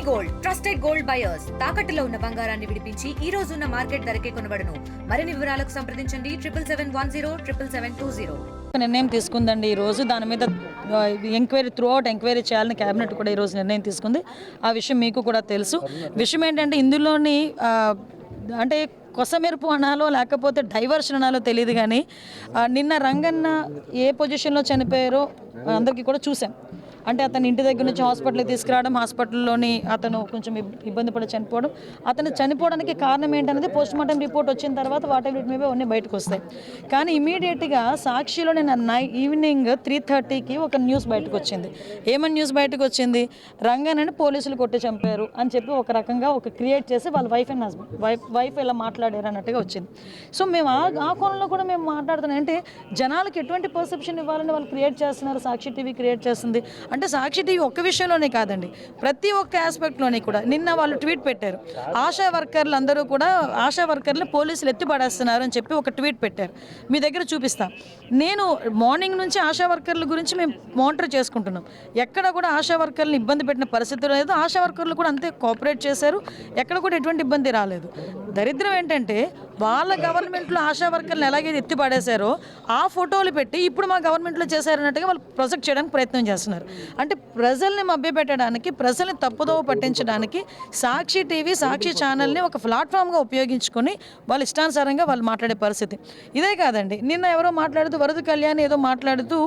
Gold trusted gold buyers తాకట్టులో ఉన్న బంగారాన్ని విడిపించి ఈ రోజు ఉన్న మార్కెట్ ధరకే కొనబడును. మరిన్ని వివరాలకు సంప్రదించండి 77107720. నిర్ణయం తీసుకుందండి ఈ రోజు. దాని మీద ఎంక్వైరీ ఎంక్వైరీ చేయాలని కేబినెట్ కూడా ఈరోజు నిర్ణయం తీసుకుంది. ఆ విషయం మీకు కూడా తెలుసు. విషయం ఏంటంటే ఇందులోని అంటే కొసమెరుపు అనాలో లేకపోతే డైవర్షన్ అనాలో తెలియదు, కానీ నిన్న రంగన్న ఏ పొజిషన్లో చనిపోయారో అందరికీ కూడా చూసాం. అంటే అతను ఇంటి దగ్గర నుంచి హాస్పిటల్కి తీసుకురావడం, హాస్పిటల్లోని అతను కొంచెం ఇబ్బంది పడి చనిపోవడం. అతను చనిపోవడానికి కారణం ఏంటనేది పోస్ట్ మార్టం రిపోర్ట్ వచ్చిన తర్వాత వాటి మీద అన్నీ బయటకు వస్తాయి. కానీ ఇమీడియట్గా సాక్షిలో నేను ఈవినింగ్ 3:30కి ఒక న్యూస్ బయటకు వచ్చింది. ఏమని న్యూస్ బయటకు వచ్చింది? రంగనని పోలీసులు కొట్టి చంపారు అని చెప్పి ఒక రకంగా ఒక క్రియేట్ చేసి వాళ్ళ వైఫ్ అండ్ హస్బెండ్ వైఫ్ ఇలా మాట్లాడారు అన్నట్టుగా వచ్చింది. సో మేము ఆ కోణంలో కూడా మేము మాట్లాడుతున్నాం. అంటే జనాలకు ఎటువంటి పర్సెప్షన్ ఇవ్వాలని వాళ్ళు క్రియేట్ చేస్తున్నారు. సాక్షి టీవీ క్రియేట్ చేస్తుంది. అంటే సాక్షి టీవీ ఒక్క విషయంలోనే కాదండి, ప్రతి ఒక్క ఆస్పెక్ట్లోనే కూడా. నిన్న వాళ్ళు ట్వీట్ పెట్టారు, ఆశా వర్కర్లు అందరూ కూడా ఆశా వర్కర్లు పోలీసులు ఎత్తి పడేస్తున్నారు అని చెప్పి ఒక ట్వీట్ పెట్టారు. మీ దగ్గర చూపిస్తాం. నేను మార్నింగ్ నుంచి ఆశా వర్కర్ల గురించి మేము మానిటర్ చేసుకుంటున్నాం. ఎక్కడ కూడా ఆశా వర్కర్లు ఇబ్బంది పెట్టిన పరిస్థితి లేదు. ఆశా వర్కర్లు కూడా అంతే కోఆపరేట్ చేశారు. ఎక్కడ కూడా ఎటువంటి ఇబ్బంది రాలేదు. దరిద్రం ఏంటంటే వాళ్ళ గవర్నమెంట్లో ఆశా వర్కర్లు ఎలాగైతే ఎత్తి పడేశారో ఆ ఫోటోలు పెట్టి ఇప్పుడు మా గవర్నమెంట్లో చేశారన్నట్టుగా వాళ్ళు ప్రొజెక్ట్ చేయడానికి ప్రయత్నం చేస్తున్నారు. అంటే ప్రజల్ని మభ్యపెట్టడానికి, ప్రజల్ని తప్పుదోవ పట్టించడానికి సాక్షి టీవీ, సాక్షి ఛానల్ని ఒక ప్లాట్ఫామ్గా ఉపయోగించుకొని వాళ్ళ ఇష్టానుసారంగా వాళ్ళు మాట్లాడే పరిస్థితి. ఇదే కాదండి, నిన్న ఎవరో మాట్లాడుతూ వరద కళ్యాణ్ ఏదో మాట్లాడుతూ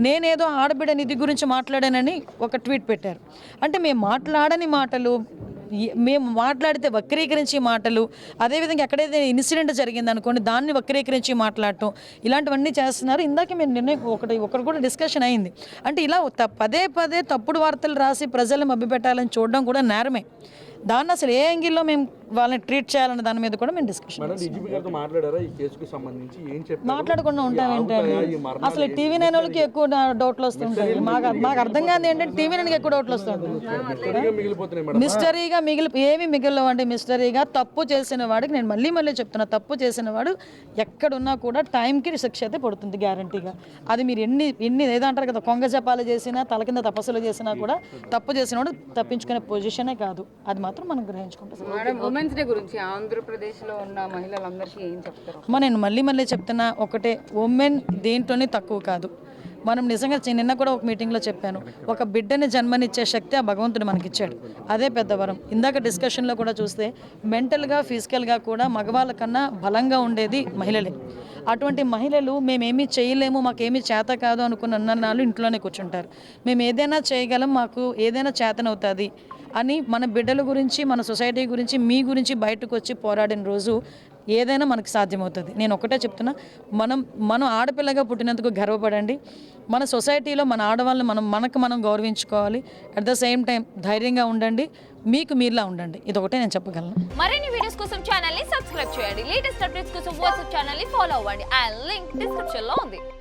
నేనేదో ఆడబిడ్డ నిధి గురించి మాట్లాడానని ఒక ట్వీట్ పెట్టారు. అంటే మేము మాట్లాడని మాటలు, మేము మాట్లాడితే వక్రీకరించి మాటలు, అదేవిధంగా ఎక్కడైతే ఇన్సిడెంట్ జరిగింది అనుకోండి దాన్ని వక్రీకరించి మాట్లాడటం, ఇలాంటివన్నీ చేస్తున్నారు. ఇందాక మేము నిర్ణయం ఒకటి కూడా డిస్కషన్ అయింది. అంటే ఇలా పదే పదే తప్పుడు వార్తలు రాసి ప్రజలను మభ్యపెట్టాలని చూడడం కూడా నేరమే. దాన్ని అసలు ఏ యాంగిల్లో మేము వాళ్ళని ట్రీట్ చేయాలన్న దాని మీద కూడా మేము డిస్కషన్ మాట్లాడకుండా ఉంటాం. ఏంటంటే అసలు టీవీ నైన్ వాళ్ళకి ఎక్కువ డౌట్లు వస్తుంటాయి. మాకు అర్థం కాదు ఏంటంటే టీవీ నైన్కి ఎక్కువ డౌట్లు వస్తుంటాయి. మిస్టరీగా ఏమి మిగిలినవండి. మిస్టరీగా తప్పు చేసిన వాడికి నేను మళ్ళీ చెప్తున్నా, తప్పు చేసిన వాడు ఎక్కడున్నా కూడా టైంకి శిక్ష అయితే పడుతుంది గ్యారంటీగా. అది మీరు ఎన్ని ఏదంటారు కదా, కొంగ జపాలు చేసినా తల కింద తపస్సులు చేసినా కూడా తప్పు చేసిన వాడు తప్పించుకునే పొజిషనే కాదు. అది మాత్రం మనం గ్రహించుకుంటాం. ఉమెన్స్ డే గురించి ఆంధ్రప్రదేశ్లో ఉన్న మహిళలందరికీ ఏం చెప్తారు? నేను మళ్ళీ చెప్తున్నా ఒకటే, ఉమెన్ దేంట్లోనే తక్కువ కాదు. మనం నిజంగా నిన్న కూడా ఒక మీటింగ్లో చెప్పాను, ఒక బిడ్డని జన్మనిచ్చే శక్తి ఆ భగవంతుడు మనకిచ్చాడు. అదే పెద్ద వరం. ఇందాక డిస్కషన్లో కూడా చూస్తే మెంటల్గా, ఫిజికల్గా కూడా మగవాళ్ళ కన్నా బలంగా ఉండేది మహిళలే. అటువంటి మహిళలు మేమేమీ చేయలేము, మాకేమీ చేత కాదు అనుకున్న నాళ్ళు ఇంట్లోనే కూర్చుంటారు. మేము ఏదైనా చేయగలం, మాకు ఏదైనా చేతనవుతుంది అని మన బిడ్డల గురించి, మన సొసైటీ గురించి, మీ గురించి బయటకు వచ్చి పోరాడిన రోజు ఏదైనా మనకు సాధ్యమవుతుంది. నేను ఒకటే చెప్తున్నా, మనం ఆడపిల్లగా పుట్టినందుకు గర్వపడండి. మన సొసైటీలో మన ఆడవాళ్ళని మనం గౌరవించుకోవాలి. అట్ ద సేమ్ టైం ధైర్యంగా ఉండండి, మీకు మీరులా ఉండండి. ఇదొకటే నేను చెప్పగలను. మరిన్ని వీడియోస్ కోసం ఛానల్ ని సబ్స్క్రైబ్ చేయండి. లేటెస్ట్ అప్డేట్స్ కోసం వాట్సాప్ ఛానల్ ని ఫాలో అవ్వండి. ఆ లింక్ డిస్క్రిప్షన్ లో ఉంది.